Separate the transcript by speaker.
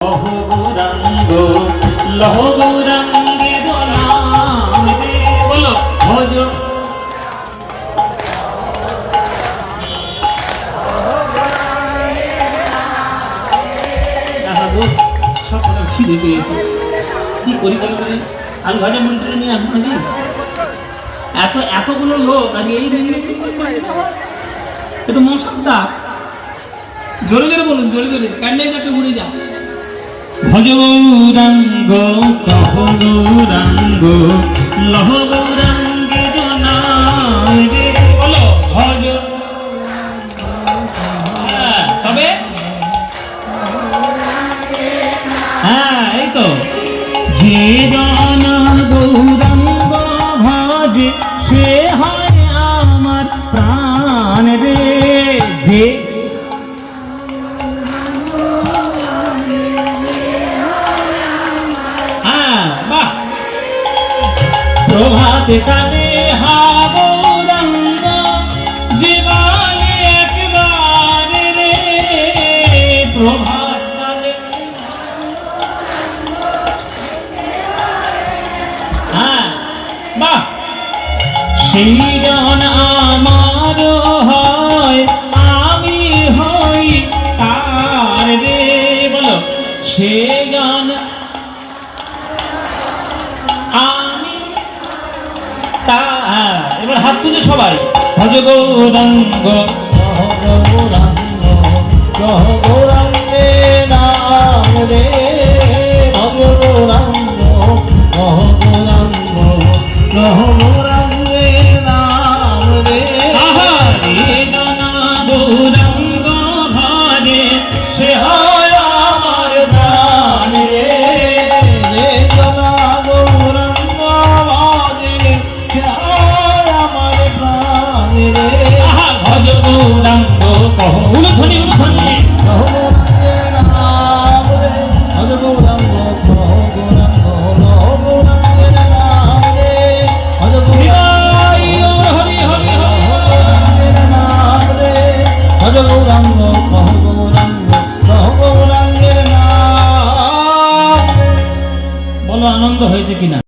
Speaker 1: গৌরাঙ্গ লহ গৌরাঙ্গে নাম দে বলো ভজ সকলের খিদে পেয়েছে কি করি বলি আলু ভাজা মন্ত্রী নিয়ে আসবো এতগুলো লোক আগে এই একটু মশার ডাক জোরে জোরে বলুন জোরে জোরে ক্যান্ডেল যাতে উড়ে যায় ভজ গৌরাঙ্গ কহ গৌরাঙ্গ লহ গৌরাঙ্গে জনায় রে বলো ভজ তবে হ্যাঁ এই তো যে জন গৌরাঙ্গ ভজে সে হয় আমার প্রাণ রে যে প্রভাতে কালে হা গৌরাঙ্গ জীবনে একবার রে প্রভাত কালে বাহ সেই জন আমার হয় আমি হই তার রে বলো সেই জন এবার হাত তুলে সবাই ভজ গৌরাঙ্গ কহ গৌরাঙ্গে নাম রে ভজ গৌরাঙ্গ কহ গৌরাঙ্গ কহ গৌরাঙ্গে নাম রে নানা গৌরাঙ্গ ভাজে সে হয় আমার প্রাণ রে নানা গৌরাঙ্গ ভাজে ভজ গৌরাঙ্গ কহ উলুধ্বনি উলুধ্বনি ভজ গৌরাঙ্গ কহ গৌরাঙ্গ লহ গৌরাঙ্গে নাম রে ভজ গৌরাঙ্গ হরি হরি হরি নাম রে ভজ